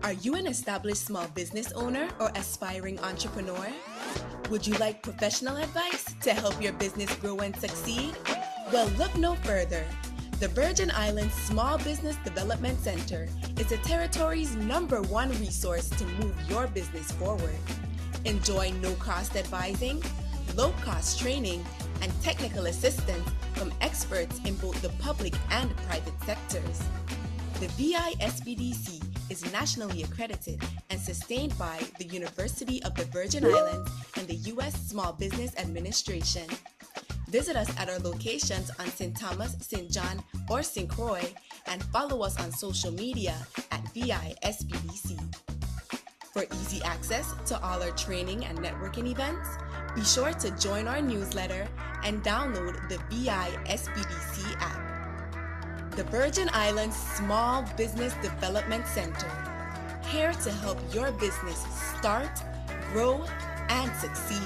Are you an established small business owner or aspiring entrepreneur? Would you like professional advice to help your business grow and succeed? Well, look no further. The Virgin Islands Small Business Development Center is the territory's #1 resource to move your business forward. Enjoy no-cost advising, low-cost training, and technical assistance from experts in both the public and private sectors. The VISBDC is nationally accredited and sustained by the University of the Virgin Islands and the U.S. Small Business Administration. Visit us at our locations on St. Thomas, St. John, or St. Croix, and follow us on social media at VISBDC. For easy access to all our training and networking events, be sure to join our newsletter and download the VISBDC app. The Virgin Islands Small Business Development Center, here to help your business start, grow, and succeed.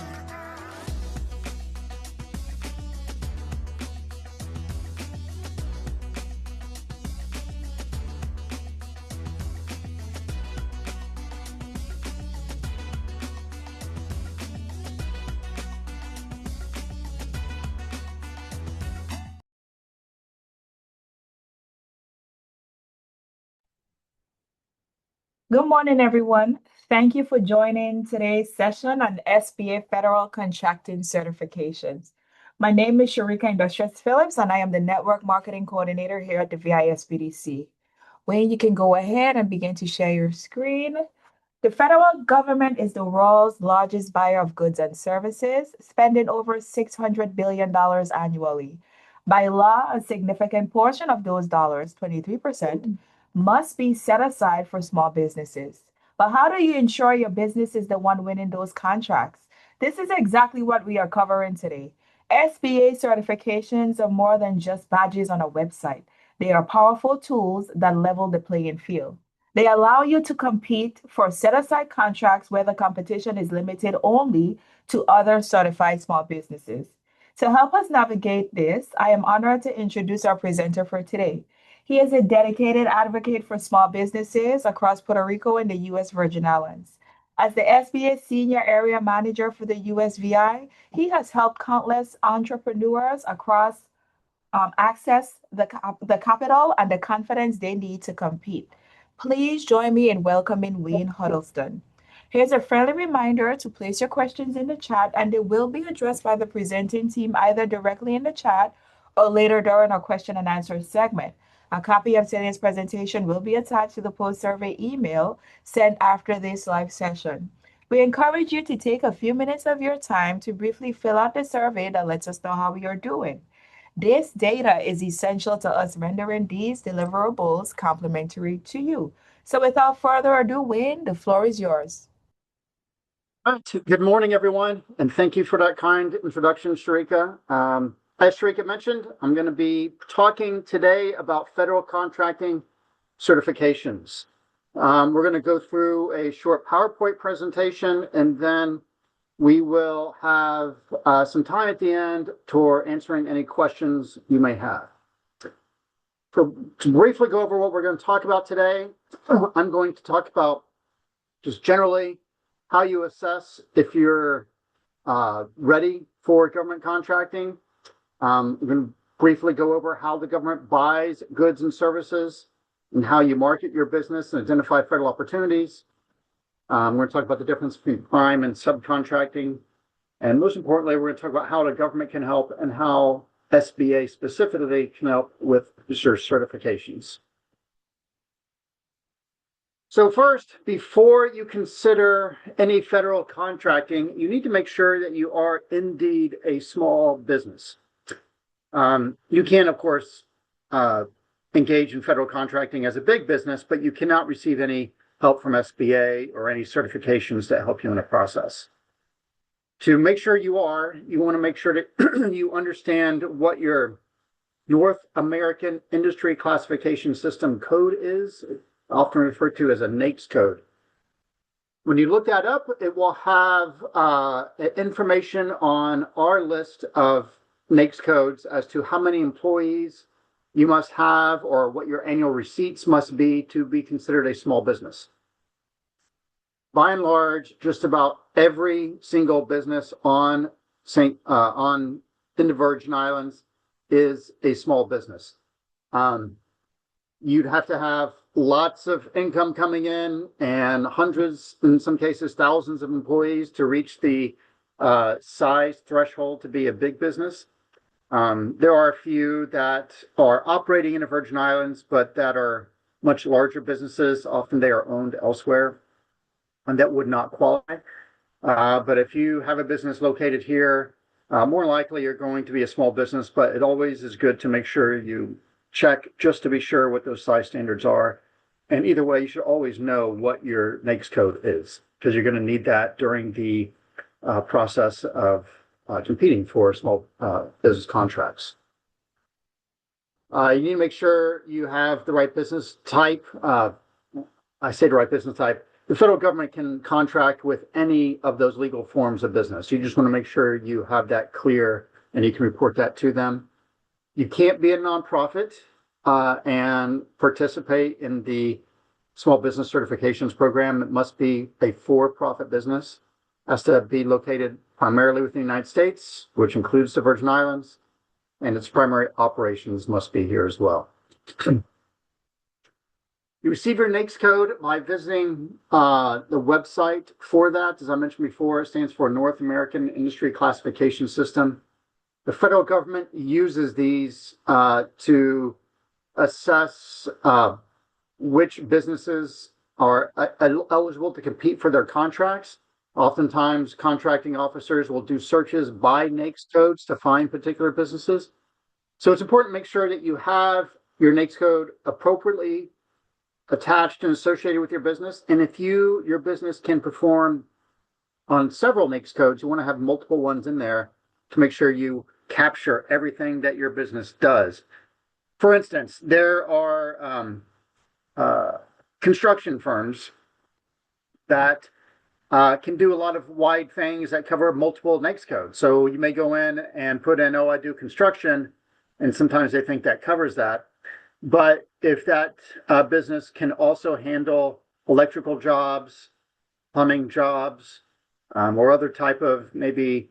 Good morning, everyone. Thank you for joining today's session on SBA Federal Contracting Certifications. My name is Sharika Industrious Phillips, and I am the Network Marketing Coordinator here at the VISBDC. Wayne, you can go ahead and begin to share your screen. The federal government is the world's largest buyer of goods and services, spending over $600 billion annually. By law, a significant portion of those dollars, 23%, must be set aside for small businesses. But how do you ensure your business is the one winning those contracts? This is exactly what we are covering today. SBA certifications are more than just badges on a website. They are powerful tools that level the playing field. They allow you to compete for set-aside contracts where the competition is limited only to other certified small businesses. To help us navigate this, I am honored to introduce our presenter for today. He is a dedicated advocate for small businesses across Puerto Rico and the U.S. Virgin Islands. As the SBA Senior Area Manager for the USVI, he has helped countless entrepreneurs across access the capital and the confidence they need to compete. Please join me in welcoming Wayne Huddleston. Here's a friendly reminder to place your questions in the chat, and they will be addressed by the presenting team either directly in the chat or later during our question and answer segment. A copy of today's presentation will be attached to the post-survey email sent after this live session. We encourage you to take a few minutes of your time to briefly fill out the survey that lets us know how we are doing. This data is essential to us rendering these deliverables complimentary to you. So without further ado, Wayne, the floor is yours. All right. Good morning, everyone, and thank you for that kind introduction, Sharika. As Sharika mentioned, I'm going to be talking today about federal contracting certifications. We're going to go through a short PowerPoint presentation, and then we will have some time at the end for answering any questions you may have. To briefly go over what we're going to talk about today, I'm going to talk about just generally how you assess if you're ready for government contracting. We're going to briefly go over how the government buys goods and services and how you market your business and identify federal opportunities. We're going to talk about the difference between prime and subcontracting. And most importantly, we're going to talk about how the government can help and how SBA specifically can help with your certifications. So first, before you consider any federal contracting, you need to make sure that you are indeed a small business. You can, of course, engage in federal contracting as a big business, but you cannot receive any help from SBA or any certifications that help you in the process. To make sure you want to make sure that you understand what your North American Industry Classification System code is, often referred to as a NAICS code. When you look that up, it will have information on our list of NAICS codes as to how many employees you must have or what your annual receipts must be to be considered a small business. by and large, just about every single business on in the Virgin Islands is a small business. You'd have to have lots of income coming in and hundreds, in some cases, thousands of employees to reach the size threshold to be a big business. There are a few that are operating in the Virgin Islands, but that are much larger businesses. Often they are owned elsewhere, and that would not qualify. But if you have a business located here, more likely you're going to be a small business, but it always is good to make sure you check just to be sure what those size standards are. And either way, you should always know what your NAICS code is, because you're going to need that during the process of competing for small business contracts. You need to make sure you have the right business type. I say the right business type. The federal government can contract with any of those legal forms of business. You just want to make sure you have that clear and you can report that to them. You can't be a nonprofit and participate in the small business certifications program. It must be a for-profit business. It has to be located primarily within the United States, which includes the Virgin Islands, and its primary operations must be here as well. You receive your NAICS code by visiting the website for that. As I mentioned before, it stands for North American Industry Classification System. The federal government uses these to assess which businesses are eligible to compete for their contracts. Oftentimes, contracting officers will do searches by NAICS codes to find particular businesses. So it's important to make sure that you have your NAICS code appropriately attached and associated with your business. And if your business can perform on several NAICS codes, you want to have multiple ones in there to make sure you capture everything that your business does. For instance, there are construction firms that can do a lot of wide things that cover multiple NAICS codes. So you may go in and put in, oh, I do construction, and sometimes they think that covers that. But if that business can also handle electrical jobs, plumbing jobs, or other type of maybe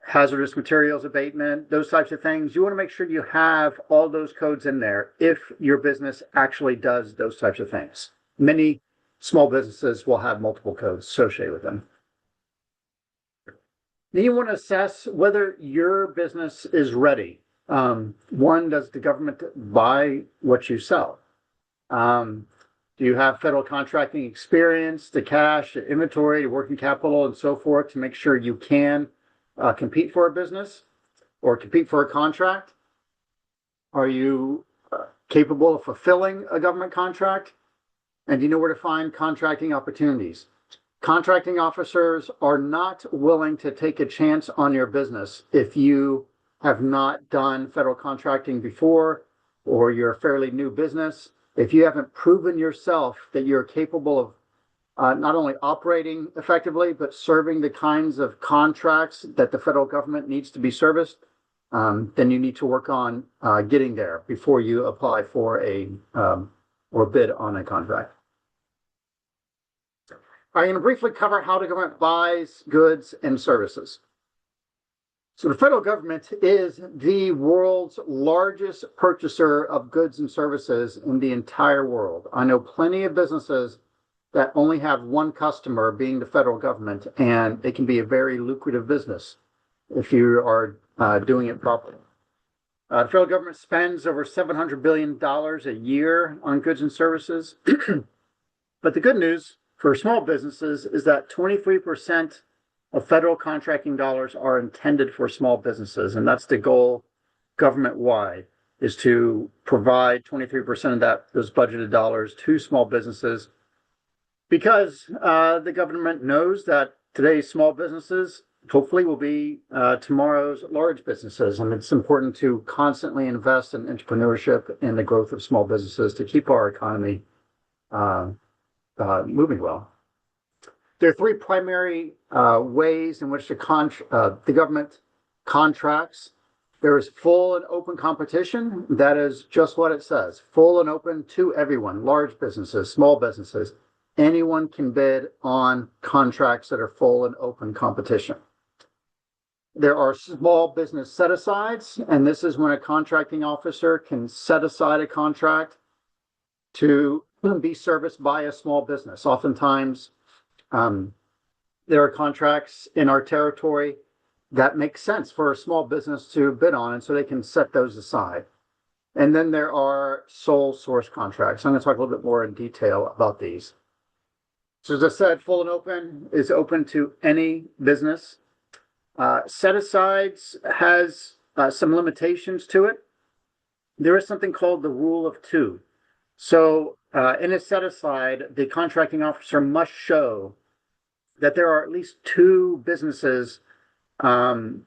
hazardous materials abatement, those types of things, you want to make sure you have all those codes in there if your business actually does those types of things. Many small businesses will have multiple codes associated with them. Then you want to assess whether your business is ready. One, does the government buy what you sell? Do you have federal contracting experience, the cash, the inventory, the working capital, and so forth to make sure you can compete for a business or compete for a contract? Are you capable of fulfilling a government contract? And do you know where to find contracting opportunities? Contracting officers are not willing to take a chance on your business if you have not done federal contracting before, or you're a fairly new business. If you haven't proven yourself that you're capable of not only operating effectively, but serving the kinds of contracts that the federal government needs to be serviced, then you need to work on getting there before you apply for or bid on a contract. I'm going to briefly cover how the government buys goods and services. So the federal government is the world's largest purchaser of goods and services in the entire world. I know plenty of businesses that only have one customer, being the federal government, and it can be a very lucrative business if you are doing it properly. The federal government spends over $700 billion a year on goods and services. But the good news for small businesses is that 23% of federal contracting dollars are intended for small businesses. And that's the goal government-wide, is to provide 23% of those budgeted dollars to small businesses, because the government knows that today's small businesses hopefully will be tomorrow's large businesses. And it's important to constantly invest in entrepreneurship and the growth of small businesses to keep our economy moving well. There are three primary ways in which the government contracts. There is full and open competition. That is just what it says. Full and open to everyone, large businesses, small businesses. Anyone can bid on contracts that are full and open competition. There are small business set-asides, and this is when a contracting officer can set aside a contract to be serviced by a small business. Oftentimes, there are contracts in our territory that make sense for a small business to bid on, and so they can set those aside. And then there are sole source contracts. I'm going to talk a little bit more in detail about these. So as I said, full and open is open to any business. Set-asides has some limitations to it. There is something called the rule of two. So in a set-aside, the contracting officer must show that there are at least two businesses in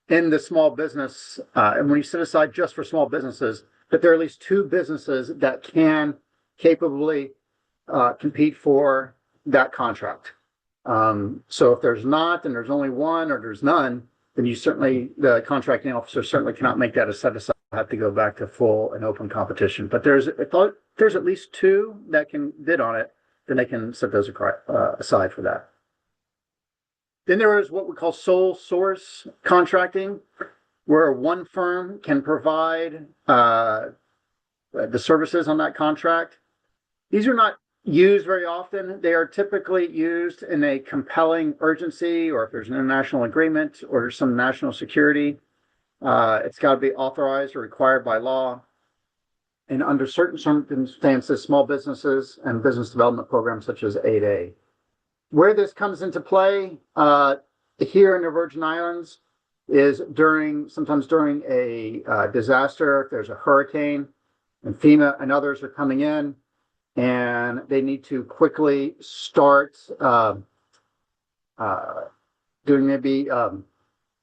the small business, and when you set aside just for small businesses, that there are at least two businesses that can capably compete for that contract. So if there's not, and there's only one, or there's none, then the contracting officer certainly cannot make that a set aside. Have to go back to full and open competition. But if there's at least two that can bid on it, then they can set those aside for that. Then there is what we call sole source contracting, where one firm can provide the services on that contract. These are not used very often. They are typically used in a compelling urgency, or if there's an international agreement or there's some national security. It's got to be authorized or required by law. And under certain circumstances, small businesses and business development programs such as 8A. Where this comes into play here in the Virgin Islands is sometimes during a disaster. If there's a hurricane and FEMA and others are coming in and they need to quickly start doing maybe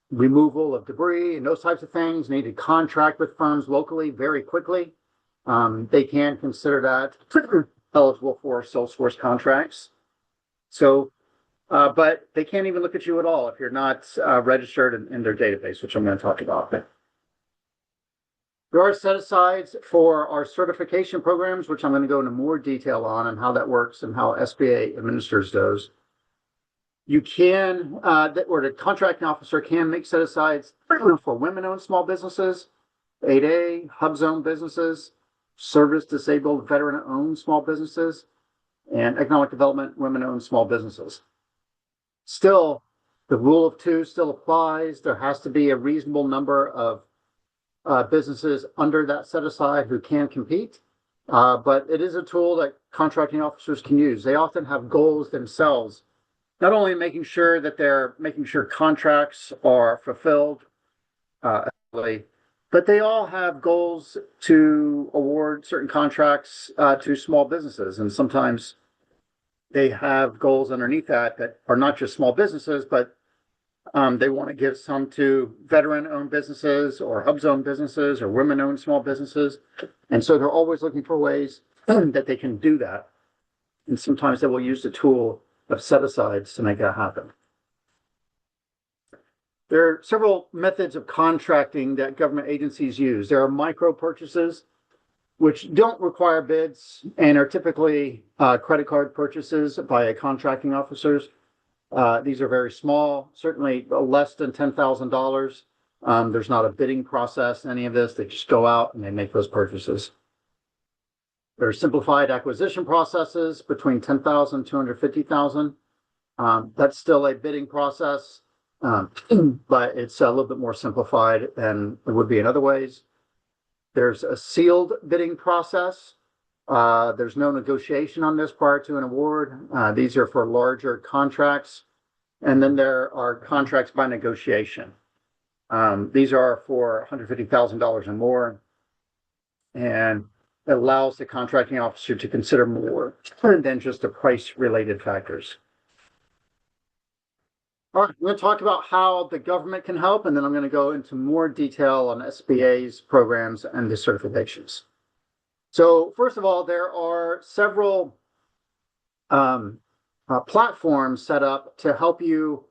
removal of debris and those types of things, need to contract with firms locally very quickly. They can consider that eligible for sole source contracts. So, but they can't even look at you at all if you're not registered in their database, which I'm going to talk about. There are set-asides for our certification programs, which I'm going to go into more detail on and how that works and how SBA administers those. You can, or the contracting officer can make set-asides for women-owned small businesses, 8A, hub-zone businesses, service-disabled, veteran-owned small businesses, and economic development, women-owned small businesses. Still, the rule of two still applies. There has to be a reasonable number of businesses under that set-aside who can compete, but it is a tool that contracting officers can use. They often have goals themselves, not only making sure that they're making sure contracts are fulfilled, but they all have goals to award certain contracts to small businesses. And sometimes they have goals underneath that are not just small businesses, but they want to give some to veteran-owned businesses or hub-zone businesses or women-owned small businesses. And so they're always looking for ways that they can do that. And sometimes they will use the tool of set-asides to make that happen. There are several methods of contracting that government agencies use. There are micro purchases, which don't require bids and are typically credit card purchases by contracting officers. These are very small, certainly less than $10,000. There's not a bidding process in any of this. They just go out and they make those purchases. There are simplified acquisition processes between $10,000 and $250,000. That's still a bidding process, but it's a little bit more simplified than it would be in other ways. There's a sealed bidding process. There's no negotiation on this prior to an award. These are for larger contracts. And then there are contracts by negotiation. These are for $150,000 or more. And it allows the contracting officer to consider more than just the price-related factors. All right, I'm going to talk about how the government can help, and then I'm going to go into more detail on SBA's programs and the certifications. So first of all, there are several platforms set up to help you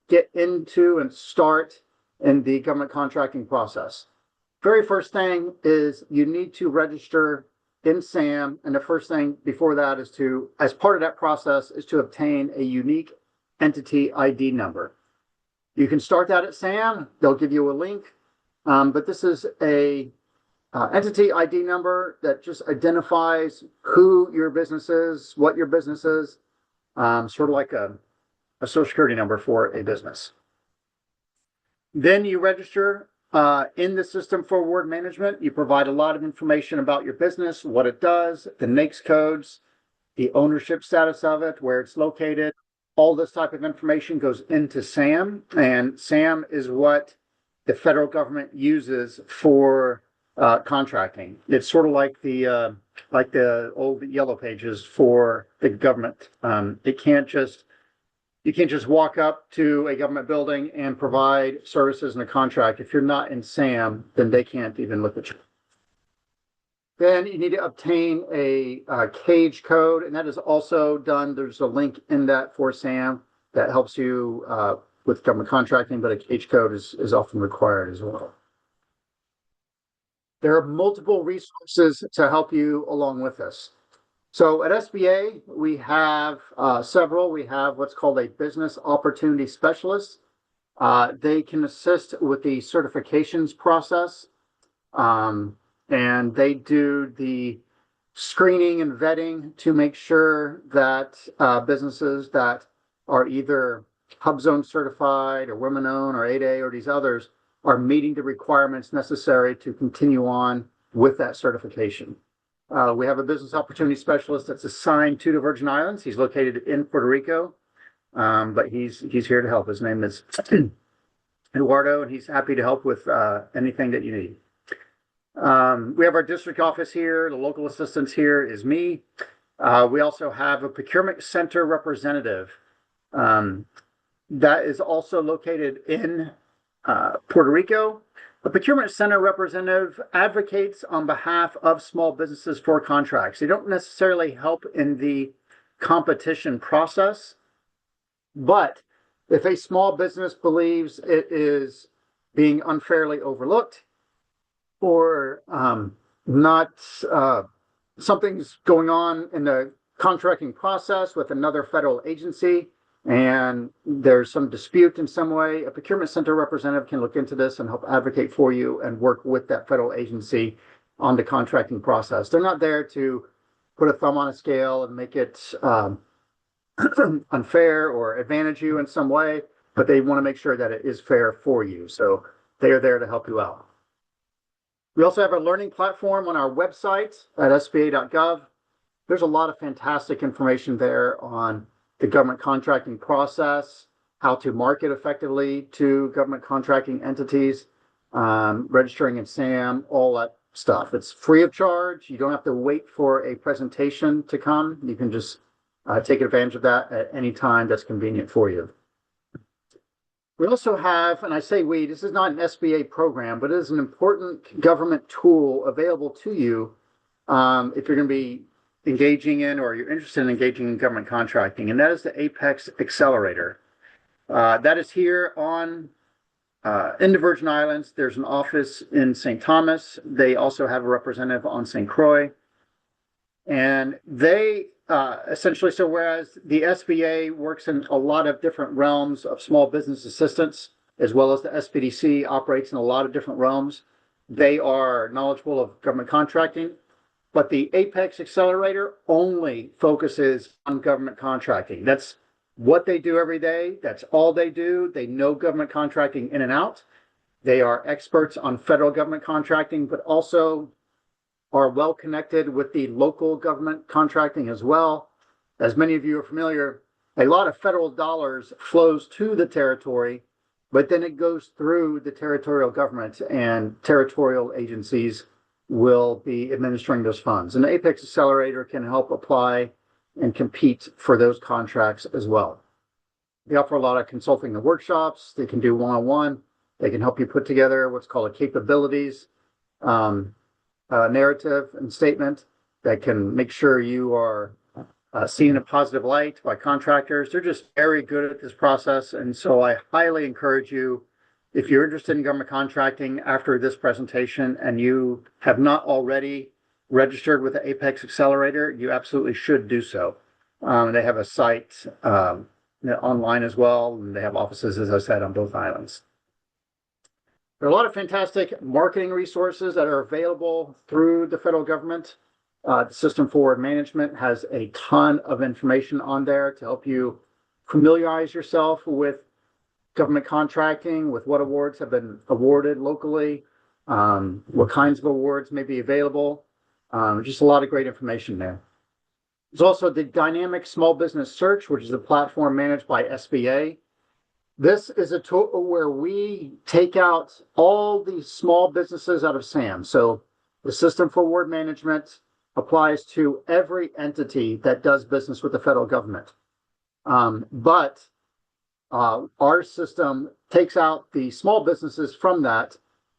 get into and start in the government contracting process. Very first thing is you need to register in SAM, and the first thing before that is to, as part of that process, is to obtain a unique entity ID number. You can start that at SAM. They'll give you a link, but this is a entity ID number that just identifies who your business is, what your business is, sort of like a social security number for a business. Then you register in the system for award management. You provide a lot of information about your business, what it does, the NAICS codes, the ownership status of it, where it's located. All this type of information goes into SAM, and SAM is what the federal government uses for contracting. It's sort of like the old yellow pages for the government. You can't just walk up to a government building and provide services in a contract. If you're not in SAM, then they can't even look at you. Then you need to obtain a cage code, and that is also done. There's a link in that for SAM that helps you with government contracting, but a cage code is often required as well. There are multiple resources to help you along with this. So at SBA, we have several. We have what's called a business opportunity specialist. They can assist with the certifications process, and they do the screening and vetting to make sure that businesses that are either HubZone certified or women-owned or 8A or these others are meeting the requirements necessary to continue on with that certification. We have a business opportunity specialist that's assigned to the Virgin Islands. He's located in Puerto Rico, but he's here to help. His name is Eduardo, and he's happy to help with anything that you need. We have our district office here. The local assistance here is me. We also have a procurement center representative that is also located in Puerto Rico. A procurement center representative advocates on behalf of small businesses for contracts. They don't necessarily help in the competition process, but if a small business believes it is being unfairly overlooked or something's going on in the contracting process with another federal agency, and there's some dispute in some way, a procurement center representative can look into this and help advocate for you and work with that federal agency on the contracting process. They're not there to put a thumb on a scale and make it unfair or advantage you in some way, but they want to make sure that it is fair for you. So they are there to help you out. We also have a learning platform on our website at sba.gov. There's a lot of fantastic information there on the government contracting process, how to market effectively to government contracting entities, registering in SAM, all that stuff. It's free of charge. You don't have to wait for a presentation to come. You can just take advantage of that at any time that's convenient for you. We also have, and I say we, this is not an SBA program, but it is an important government tool available to you if you're going to be engaging in or you're interested in engaging in government contracting, and that is the Apex Accelerator. That is here in the Virgin Islands. There's an office in St. Thomas. They also have a representative on St. Croix. And they essentially, so whereas the SBA works in a lot of different realms of small business assistance, as well as the SBDC operates in a lot of different realms, they are knowledgeable of government contracting. But the Apex Accelerator only focuses on government contracting. That's what they do every day. That's all they do. They know government contracting in and out. They are experts on federal government contracting, but also are well connected with the local government contracting as well. As many of you are familiar, a lot of federal dollars flows to the territory, but then it goes through the territorial government, and territorial agencies will be administering those funds. And the Apex Accelerator can help apply and compete for those contracts as well. They offer a lot of consulting and workshops. They can do one-on-one. They can help you put together what's called a capabilities narrative and statement that can make sure you are seen in a positive light by contractors. They're just very good at this process. And so I highly encourage you if you're interested in government contracting after this presentation and you have not already registered with the Apex Accelerator, you absolutely should do so. They have a site online as well, and they have offices, as I said, on both islands. There are a lot of fantastic marketing resources that are available through the federal government. The System Forward Management has a ton of information on there to help you familiarize yourself with government contracting, with what awards have been awarded locally, what kinds of awards may be available. Just a lot of great information there. There's also the Dynamic Small Business Search, which is a platform managed by SBA. This is a tool where we take out all the small businesses out of SAM. So the System for Award Management applies to every entity that does business with the federal government. But our system takes out the small businesses from that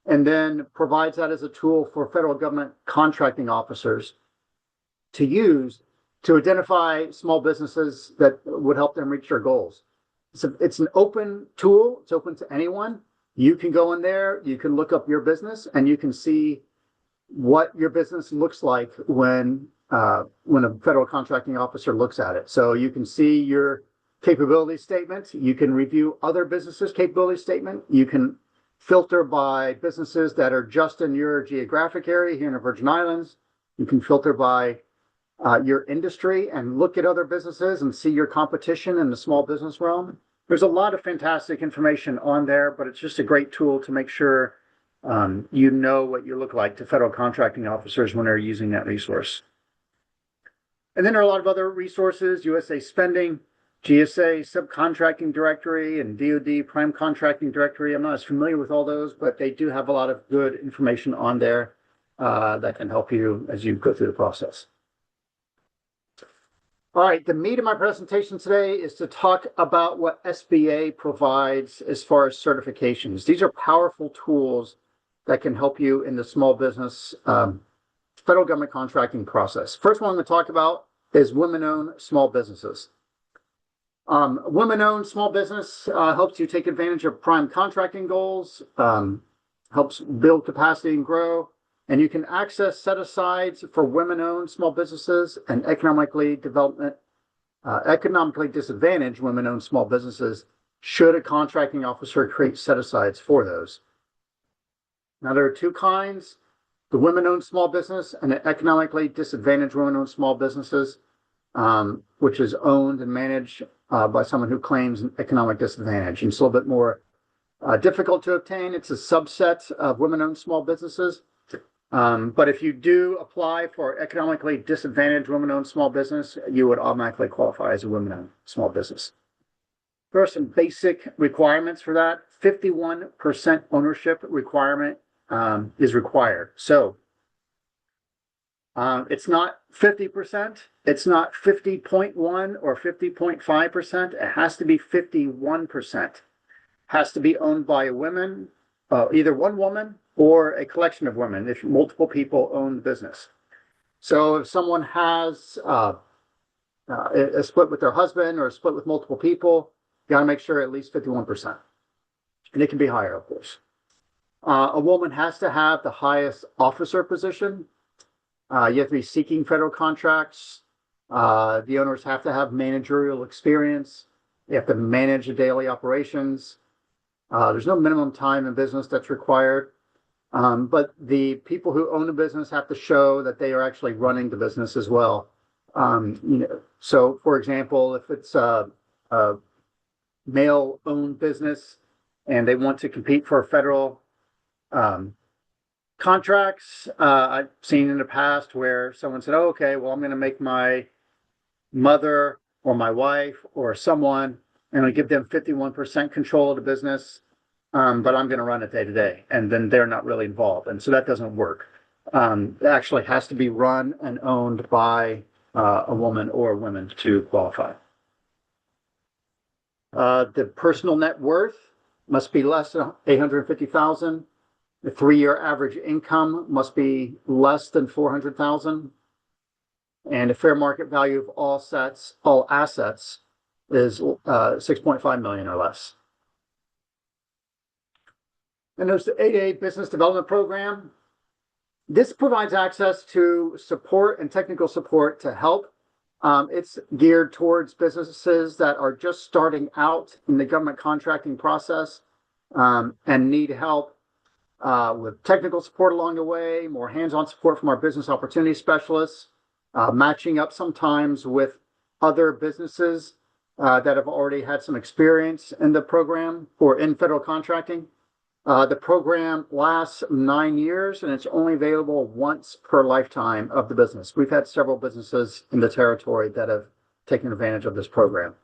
and then provides that as a tool for federal government contracting officers to use to identify small businesses that would help them reach their goals. It's an open tool. It's open to anyone. You can go in there, you can look up your business, and you can see what your business looks like when a federal contracting officer looks at it. So you can see your capability statement. You can review other businesses' capability statement. You can filter by businesses that are just in your geographic area here in the Virgin Islands. You can filter by your industry and look at other businesses and see your competition in the small business realm. There's a lot of fantastic information on there, but it's just a great tool to make sure you know what you look like to federal contracting officers when they're using that resource. And then there are a lot of other resources, USA Spending, GSA Subcontracting Directory, and DoD Prime Contracting Directory. I'm not as familiar with all those, but they do have a lot of good information on there that can help you as you go through the process. All right, the meat of my presentation today is to talk about what SBA provides as far as certifications. These are powerful tools that can help you in the small business federal government contracting process. First one I'm going to talk about is women-owned small businesses. Women-owned small business helps you take advantage of prime contracting goals, helps build capacity and grow, and you can access set-asides for women-owned small businesses and economically disadvantaged women-owned small businesses should a contracting officer create set-asides for those. Now, there are two kinds, the women-owned small business and the economically disadvantaged women-owned small businesses, which is owned and managed by someone who claims an economic disadvantage. And it's a little bit more difficult to obtain. It's a subset of women-owned small businesses. But if you do apply for economically disadvantaged women-owned small business, you would automatically qualify as a women-owned small business. There are some basic requirements for that. 51% ownership requirement is required. So it's not 50%, it's not 50.1 or 50.5%. It has to be 51%. Has to be owned by a woman, either one woman or a collection of women if multiple people own the business. So if someone has a split with their husband or a split with multiple people, you got to make sure at least 51%. And it can be higher, of course. A woman has to have the highest officer position. You have to be seeking federal contracts. The owners have to have managerial experience. They have to manage the daily operations. There's no minimum time in business that's required. But the people who own the business have to show that they are actually running the business as well. So, for example, if it's a male-owned business and they want to compete for federal contracts, I've seen in the past where someone said, oh, okay, well, I'm going to make my mother or my wife or someone, and I give them 51% control of the business, but I'm going to run it day to day. And then they're not really involved. And so that doesn't work. It actually has to be run and owned by a woman or women to qualify. The personal net worth must be less than $850,000. The 3-year average income must be less than $400,000. And the fair market value of all assets is $6.5 million or less. And there's the 8A Business Development Program. This provides access to support and technical support to help. It's geared towards businesses that are just starting out in the government contracting process and need help with technical support along the way, more hands-on support from our business opportunity specialists, matching up sometimes with other businesses that have already had some experience in the program or in federal contracting. The program lasts 9 years and it's only available once per lifetime of the business. We've had several businesses in the territory that have taken advantage of this program.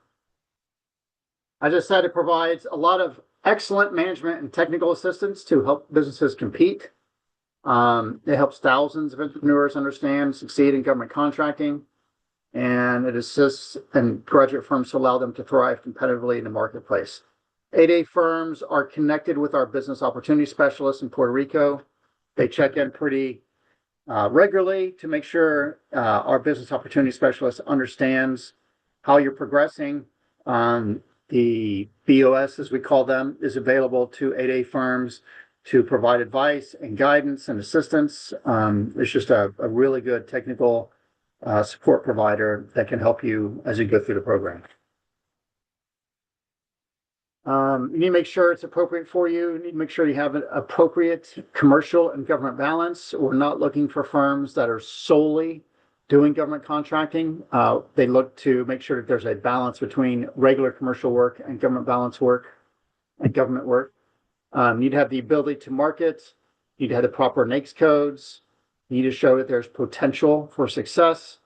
As I said, it provides a lot of excellent management and technical assistance to help businesses compete. It helps thousands of entrepreneurs understand and succeed in government contracting, and it assists and graduate firms to allow them to thrive competitively in the marketplace. 8A firms are connected with our business opportunity specialists in Puerto Rico. They check in pretty regularly to make sure our business opportunity specialist understands how you're progressing. The BOS, as we call them, is available to 8A firms to provide advice and guidance and assistance. It's just a really good technical support provider that can help you as you go through the program. You need to make sure it's appropriate for you. You need to make sure you have an appropriate commercial and government balance. We're not looking for firms that are solely doing government contracting. They look to make sure that there's a balance between regular commercial work and government balance work and government work. You need to have the ability to market. You need to have the proper NAICS codes. You need to show that there's potential for success.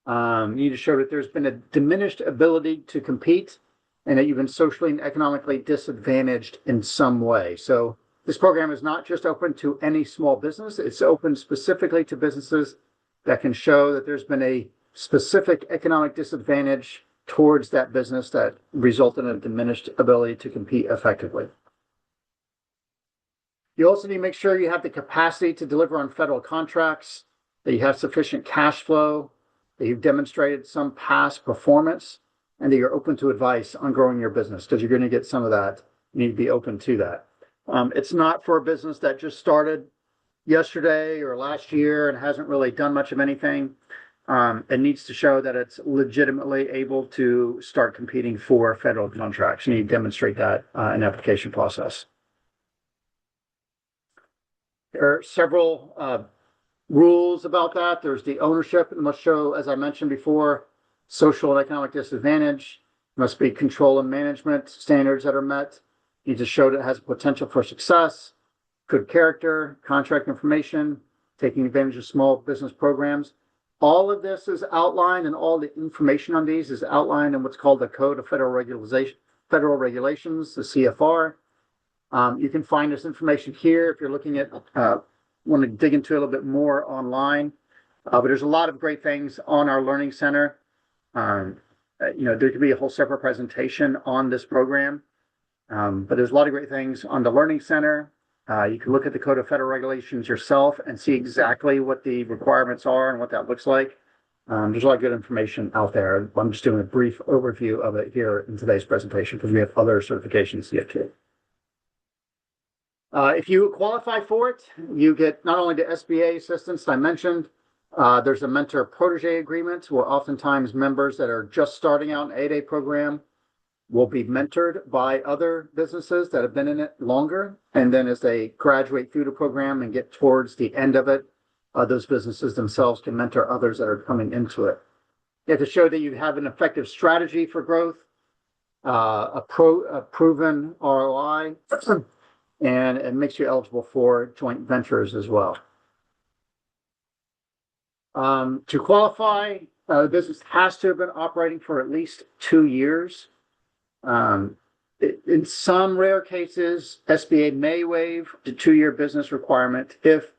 You need to show that there's been a diminished ability to compete and that you've been socially and economically disadvantaged in some way. So this program is not just open to any small business. It's open specifically to businesses that can show that there's been a specific economic disadvantage towards that business that resulted in a diminished ability to compete effectively. You also need to make sure you have the capacity to deliver on federal contracts, that you have sufficient cash flow, that you've demonstrated some past performance, and that you're open to advice on growing your business, because you're going to get some of that. You need to be open to that. It's not for a business that just started yesterday or last year and hasn't really done much of anything. It needs to show that it's legitimately able to start competing for federal contracts. You need to demonstrate that in the application process. There are several rules about that. There's the ownership. It must show, as I mentioned before, social and economic disadvantage. It must be control and management standards that are met. You need to show that it has potential for success, good character, contract information, taking advantage of small business programs. All of this is outlined, and all the information on these is outlined in what's called the Code of Federal Regulations, the CFR. You can find this information here if you're looking at, want to dig into it a little bit more online. But there's a lot of great things on our Learning Center. There could be a whole separate presentation on this program. But there's a lot of great things on the Learning Center. You can look at the Code of Federal Regulations yourself and see exactly what the requirements are and what that looks like. There's a lot of good information out there. I'm just doing a brief overview of it here in today's presentation because we have other certifications to get to. If you qualify for it, you get not only the SBA assistance I mentioned, there's a mentor-protege agreement where oftentimes members that are just starting out an 8A program will be mentored by other businesses that have been in it longer. And then as they graduate through the program and get towards the end of it, those businesses themselves can mentor others that are coming into it. You have to show that you have an effective strategy for growth, a proven ROI, and it makes you eligible for joint ventures as well. To qualify, the business has to have been operating for at least 2 years. In some rare cases, SBA may waive the 2-year business requirement if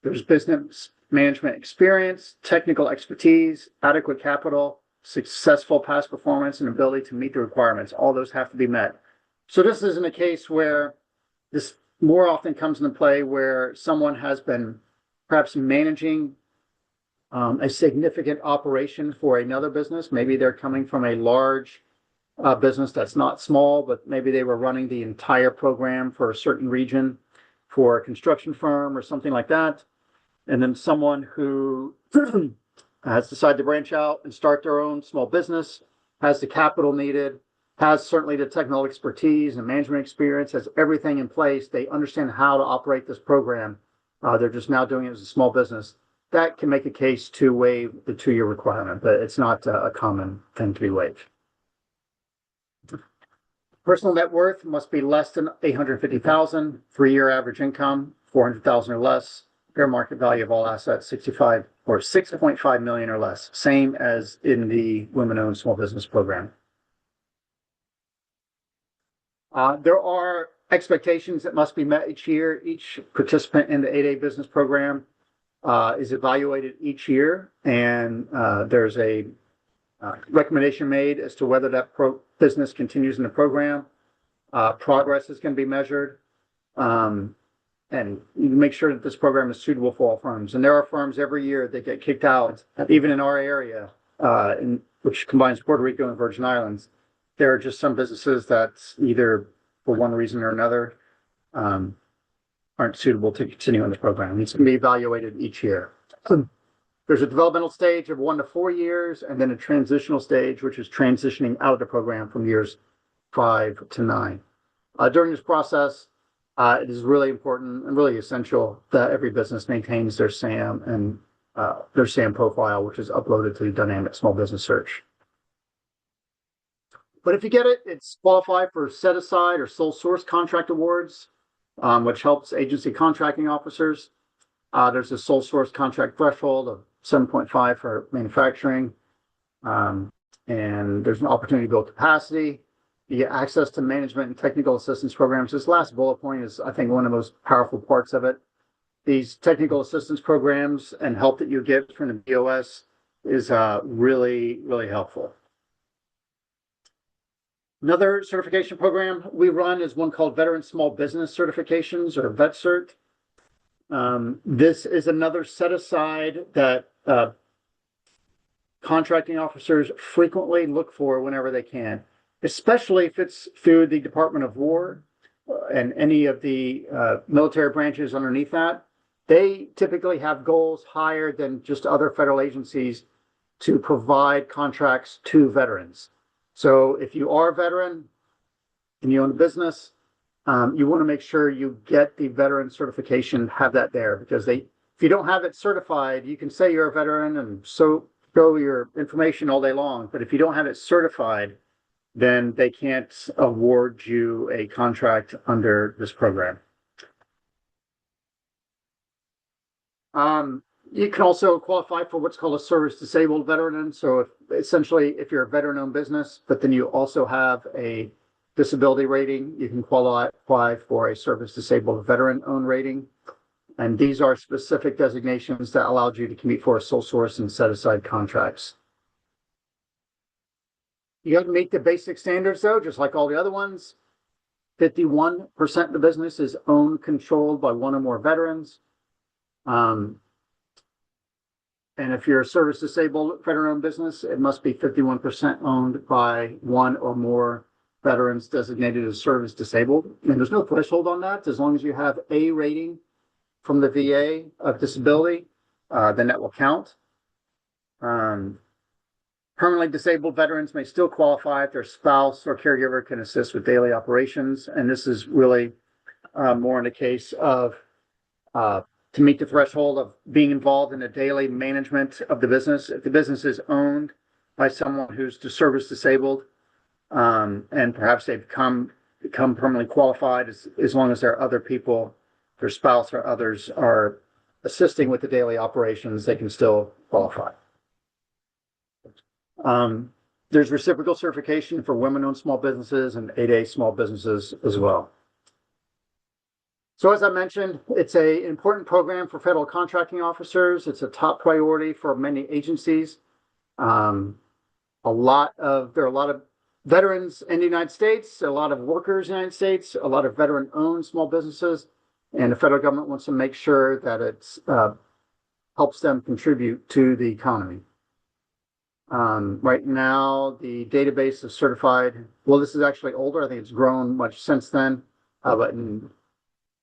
there's business management experience, technical expertise, adequate capital, successful past performance, and ability to meet the requirements. All those have to be met. So this isn't a case where this more often comes into play where someone has been perhaps managing a significant operation for another business. Maybe they're coming from a large business that's not small, but maybe they were running the entire program for a certain region for a construction firm or something like that. And then someone who has decided to branch out and start their own small business, has the capital needed, has certainly the technical expertise and management experience, has everything in place. They understand how to operate this program. They're just now doing it as a small business. That can make a case to waive the 2-year requirement, but it's not a common thing to be waived. Personal net worth must be less than 850,000, 3-year average income, 400,000 or less, fair market value of all assets, 65 or 6.5 million or less, same as in the women-owned small business program. There are expectations that must be met each year. Each participant in the 8A business program is evaluated each year, and there's a recommendation made as to whether that business continues in the program. Progress is going to be measured, and you make sure that this program is suitable for all firms. And there are firms every year that get kicked out, even in our area, which combines Puerto Rico and Virgin Islands. There are just some businesses that either for one reason or another aren't suitable to continue in the program. It's going to be evaluated each year. There's a developmental stage of 1 to 4 years, and then a transitional stage, which is transitioning out of the program from years 5 to 9. During this process, it is really important and really essential that every business maintains their SAM and their SAM profile, which is uploaded to the Dynamic Small Business Search. But if you get it, it's qualified for set aside or sole source contract awards, which helps agency contracting officers. There's a sole source contract threshold of 7.5 for manufacturing. And there's an opportunity to build capacity. You get access to management and technical assistance programs. This last bullet point is, I think, one of the most powerful parts of it. These technical assistance programs and help that you get from the BOS is really, really helpful. Another certification program we run is one called Veteran Small Business Certifications, or VetCert. This is another set aside that contracting officers frequently look for whenever they can, especially if it's through the Department of War and any of the military branches underneath that. They typically have goals higher than just other federal agencies to provide contracts to veterans. So if you are a veteran and you own a business, you want to make sure you get the veteran certification, have that there, because if you don't have it certified, you can say you're a veteran and so show your information all day long. But if you don't have it certified, then they can't award you a contract under this program. You can also qualify for what's called a service disabled veteran. So essentially, if you're a veteran-owned business, but then you also have a disability rating, you can qualify for a service disabled veteran-owned rating. And these are specific designations that allow you to compete for a sole source and set aside contracts. You have to meet the basic standards, though, just like all the other ones. 51% of the business is owned, controlled by one or more veterans. And if you're a service disabled veteran-owned business, it must be 51% owned by one or more veterans designated as service disabled. And there's no threshold on that. As long as you have a rating from the VA of disability, then that will count. Permanently disabled veterans may still qualify if their spouse or caregiver can assist with daily operations. And this is really more in the case of to meet the threshold of being involved in the daily management of the business. If the business is owned by someone who's service disabled, and perhaps they've become permanently qualified, as long as there are other people, their spouse or others are assisting with the daily operations, they can still qualify. There's reciprocal certification for women-owned small businesses and 8A small businesses as well. So as I mentioned, it's an important program for federal contracting officers. It's a top priority for many agencies. There are a lot of veterans in the United States, a lot of workers in the United States, a lot of veteran-owned small businesses, and the federal government wants to make sure that it helps them contribute to the economy. Right now, the database of certified, well, this is actually older. I think it's grown much since then. But in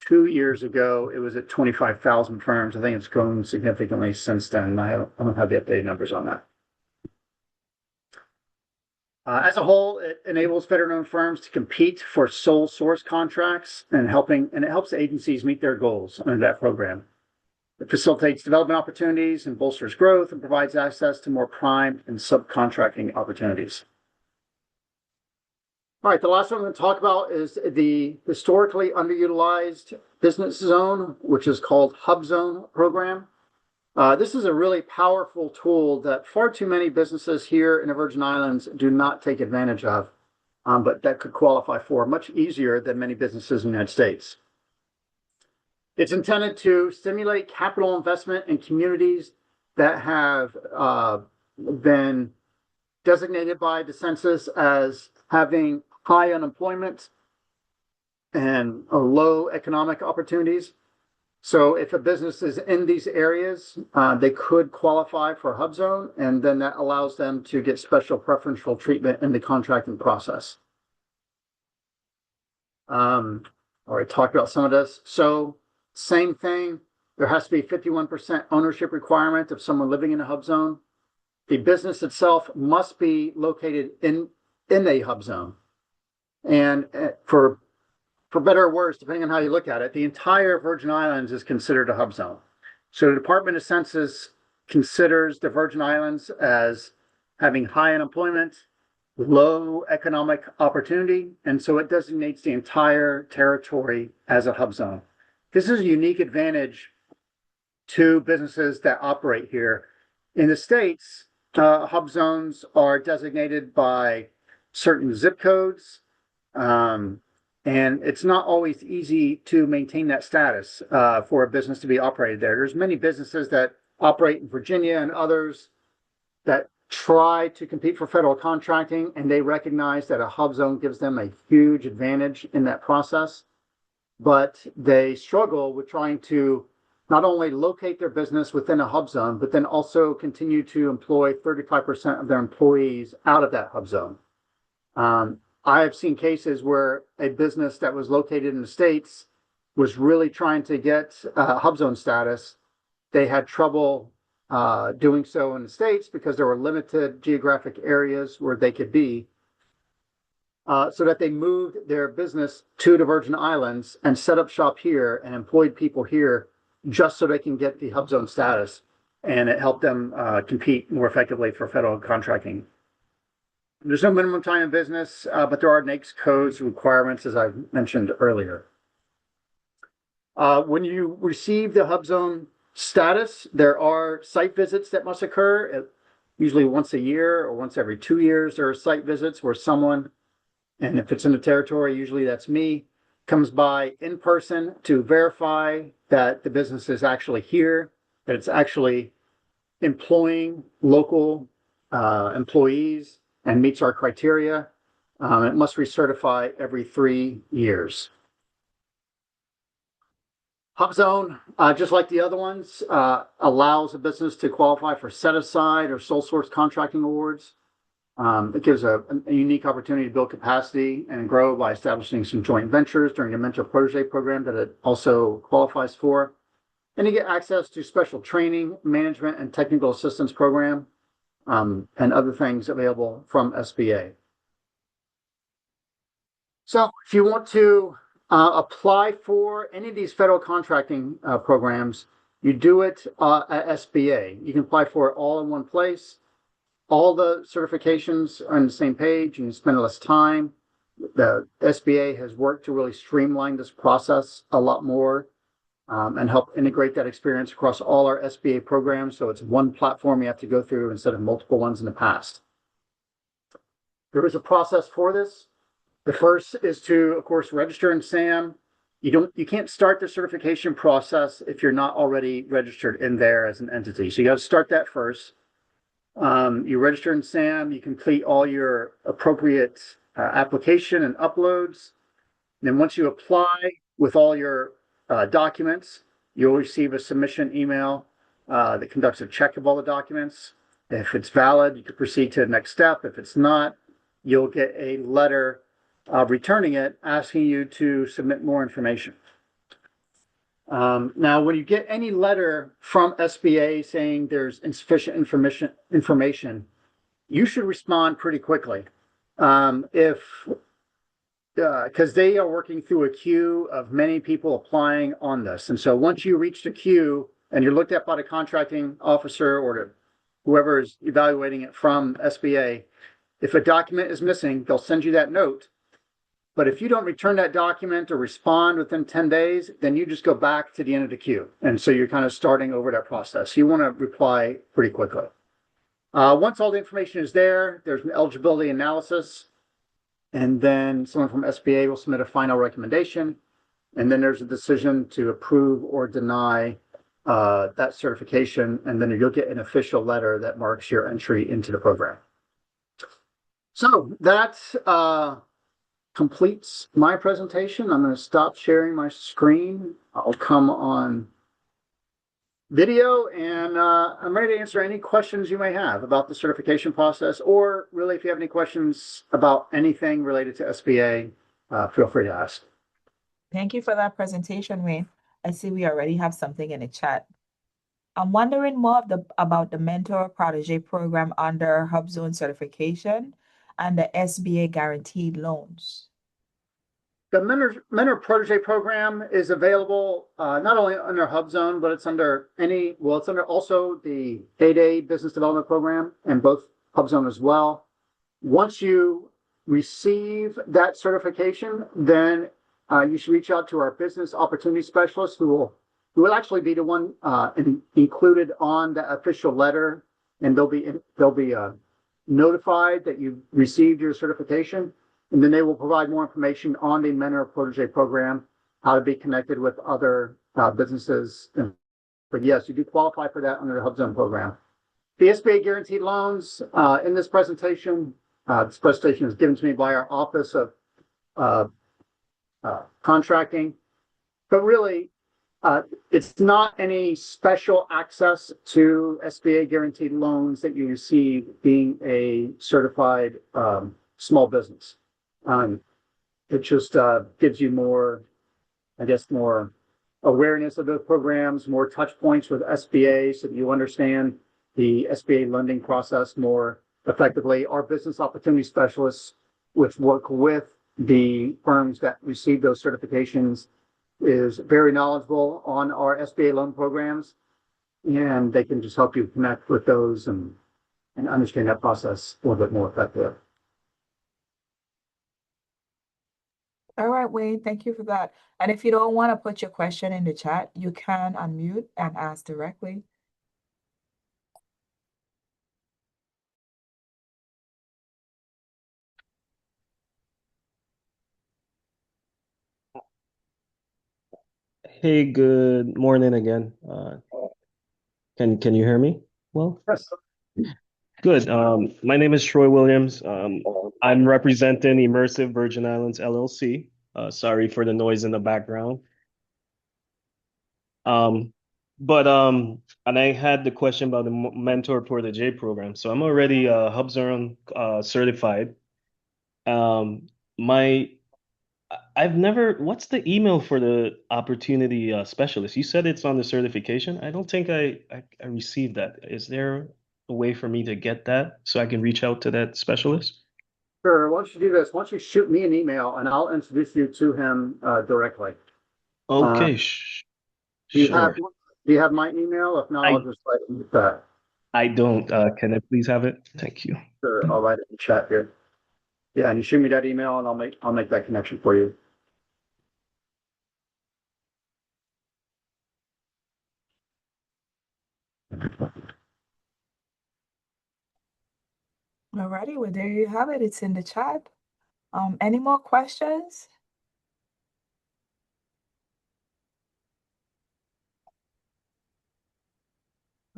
2 years ago, it was at 25,000 firms. I think it's grown significantly since then. I don't have the updated numbers on that. As a whole, it enables veteran-owned firms to compete for sole source contracts and it helps agencies meet their goals under that program. It facilitates development opportunities and bolsters growth and provides access to more prime and subcontracting opportunities. All right, the last one I'm going to talk about is the historically underutilized business zone, which is called Hub Zone program. This is a really powerful tool that far too many businesses here in the Virgin Islands do not take advantage of, but that could qualify for much easier than many businesses in the United States. It's intended to stimulate capital investment in communities that have been designated by the census as having high unemployment and low economic opportunities. So if a business is in these areas, they could qualify for Hub Zone, and then that allows them to get special preferential treatment in the contracting process. Already talked about some of this. So same thing, there has to be 51% ownership requirement of someone living in a Hub Zone. The business itself must be located in a Hub Zone. And for better or worse, depending on how you look at it, the entire Virgin Islands is considered a Hub Zone. So the Department of Census considers the Virgin Islands as having high unemployment, low economic opportunity, and so it designates the entire territory as a Hub Zone. This is a unique advantage to businesses that operate here. In the States, Hub Zones are designated by certain zip codes, and it's not always easy to maintain that status for a business to be operated there. There's many businesses that operate in Virginia and others that try to compete for federal contracting, and they recognize that a Hub Zone gives them a huge advantage in that process. But they struggle with trying to not only locate their business within a Hub Zone, but then also continue to employ 35% of their employees out of that Hub Zone. I have seen cases where a business that was located in the States was really trying to get Hub Zone status. They had trouble doing so in the States because there were limited geographic areas where they could be. So that they moved their business to the Virgin Islands and set up shop here and employed people here just so they can get the Hub Zone status. And it helped them compete more effectively for federal contracting. There's no minimum time in business, but there are NAICS codes requirements, as I mentioned earlier. When you receive the Hub Zone status, there are site visits that must occur, usually once a year or once every 2 years. There are site visits where someone, and if it's in the territory, usually that's me, comes by in person to verify that the business is actually here, that it's actually employing local employees and meets our criteria. It must recertify every 3 years. Hub Zone, just like the other ones, allows a business to qualify for set-aside or sole source contracting awards. It gives a unique opportunity to build capacity and grow by establishing some joint ventures during a mentor protege program that it also qualifies for. And you get access to special training, management, and technical assistance program, and other things available from SBA. So if you want to apply for any of these federal contracting programs, you do it at SBA. You can apply for it all in one place. All the certifications are on the same page. You can spend less time. The SBA has worked to really streamline this process a lot more and help integrate that experience across all our SBA programs. So it's one platform you have to go through instead of multiple ones in the past. There is a process for this. The first is to, of course, register in SAM. You can't start the certification process if you're not already registered in there as an entity. So you got to start that first. You register in SAM, you complete all your appropriate application and uploads. And then once you apply with all your documents, you'll receive a submission email that conducts a check of all the documents. If it's valid, you can proceed to the next step. If it's not, you'll get a letter returning it, asking you to submit more information. Now, when you get any letter from SBA saying there's insufficient information, you should respond pretty quickly. Because they are working through a queue of many people applying on this. And so once you reach the queue and you're looked at by the contracting officer or whoever is evaluating it from SBA, if a document is missing, they'll send you that note. But if you don't return that document or respond within 10 days, then you just go back to the end of the queue. And so you're kind of starting over that process. You want to reply pretty quickly. Once all the information is there, there's an eligibility analysis. And then someone from SBA will submit a final recommendation. And then there's a decision to approve or deny that certification. And then you'll get an official letter that marks your entry into the program. So that completes my presentation. I'm going to stop sharing my screen. I'll come on video, and I'm ready to answer any questions you may have about the certification process, or really if you have any questions about anything related to SBA, feel free to ask. Thank you for that presentation, Wayne. I see we already have something in the chat. I'm wondering more about the Mentor Protege program under HubZone certification and the SBA guaranteed loans. The Mentor Protege program is available not only under HubZone, but it's under it's under also the 8A Business Development Program and both HubZone as well. Once you receive that certification, then you should reach out to our business opportunity specialist who will actually be the one included on the official letter, and they'll be notified that you've received your certification. And then they will provide more information on the Mentor Protege program, how to be connected with other businesses. But yes, you do qualify for that under the HubZone program. The SBA guaranteed loans in this presentation is given to me by our Office of Contracting. But really, it's not any special access to SBA guaranteed loans that you receive being a certified small business. It just gives you more awareness of those programs, more touch points with SBA so that you understand the SBA lending process more effectively. Our business opportunity specialists, which work with the firms that receive those certifications, is very knowledgeable on our SBA loan programs, and they can just help you connect with those and understand that process a little bit more effectively. All right, Wayne, thank you for that. And if you don't want to put your question in the chat, you can unmute and ask directly. Hey, good morning again. Can you hear me? Well, Yes. good. My name is Troy Williams. I'm representing Immersive Virgin Islands LLC. Sorry for the noise in the background. And I had the question about the Mentor Protege program. So I'm already HubZone certified. What's the email for the opportunity specialist? You said it's on the certification. I don't think I received that. Is there a way for me to get that so I can reach out to that specialist? Sure. Why don't you do this? Why don't you shoot me an email and I'll introduce you to him directly. Okay, Do you sure. have my email? If not, I'll just write it in the chat. I don't. Can I please have it? Thank you. Sure, I'll write it in the chat here. Yeah, and you shoot me that email and I'll make that connection for you. All righty, well, there you have it. It's in the chat. Any more questions?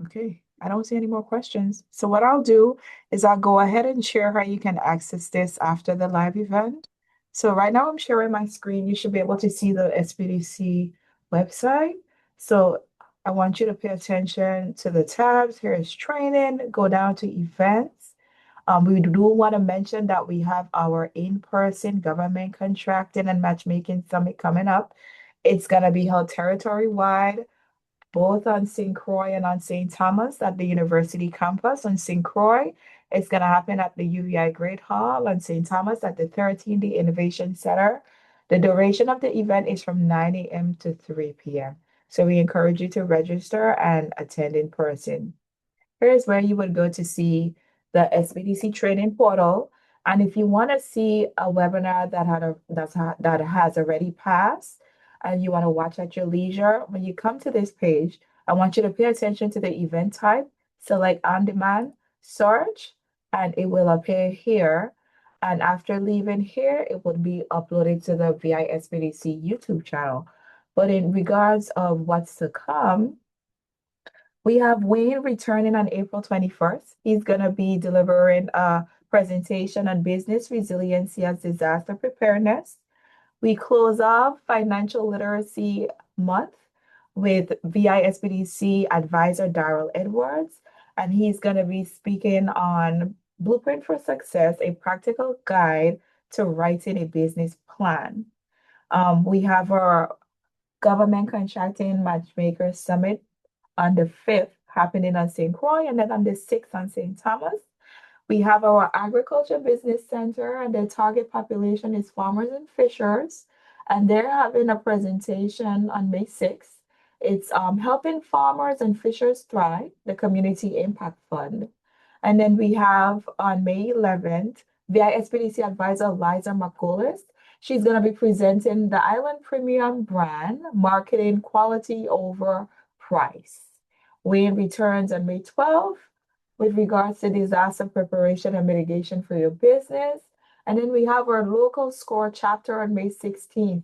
Okay, I don't see any more questions. So what I'll do is I'll go ahead and share how you can access this after the live event. So right now I'm sharing my screen. You should be able to see the SBDC website. So I want you to pay attention to the tabs. Here is training, go down to events. We do want to mention that we have our in-person government contracting and matchmaking summit coming up. It's going to be held territory-wide, both on St. Croix and on St. Thomas at the university campus. On St. Croix, it's going to happen at the UVI Great Hall. On St. Thomas at the 13D Innovation Center. The duration of the event is from 9 a.m. to 3 p.m. So we encourage you to register and attend in person. Here's where you would go to see the SBDC training portal. And if you want to see a webinar that has already passed and you want to watch at your leisure, when you come to this page, I want you to pay attention to the event type, select on demand, search, and it will appear here. And after leaving here, it will be uploaded to the VI SBDC YouTube channel. But in regards of what's to come, we have Wayne returning on April 21st. He's going to be delivering a presentation on business resiliency as disaster preparedness. We close off Financial Literacy Month with VISBDC advisor Darrell Edwards, and he's going to be speaking on Blueprint for Success, a practical guide to writing a business plan. We have our Government Contracting Matchmaker Summit on the 5th happening on St. Croix, and then on the 6th on St. Thomas. We have our Agriculture Business Center, and their target population is farmers and fishers, and they're having a presentation on May 6th. It's helping farmers and fishers thrive, the Community Impact Fund. And then we have on May 11th, VISPDC advisor Liza McCullis. She's going to be presenting the Island Premium brand, marketing quality over price. Wayne returns on May 12th with regards to disaster preparation and mitigation for your business. And then we have our local SCORE chapter on May 16th.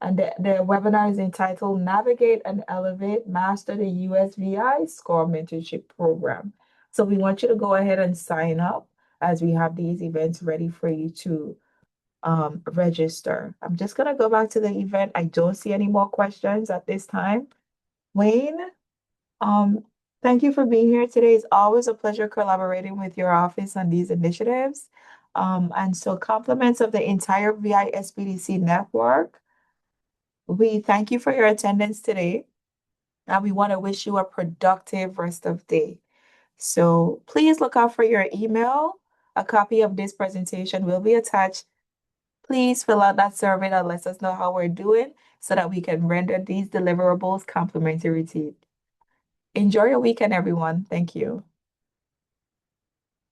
And the webinar is entitled Navigate and Elevate, Master the USVI SCORE Mentorship Program. So we want you to go ahead and sign up as we have these events ready for you to register. I'm just going to go back to the event. I don't see any more questions at this time. Wayne, thank you for being here today. It's always a pleasure collaborating with your office on these initiatives. And so compliments of the entire VI SBDC network. We thank you for your attendance today, and we want to wish you a productive rest of day. So please look out for your email. A copy of this presentation will be attached. Please fill out that survey that lets us know how we're doing so that we can render these deliverables complimentary to you. Enjoy your weekend, everyone. Thank you.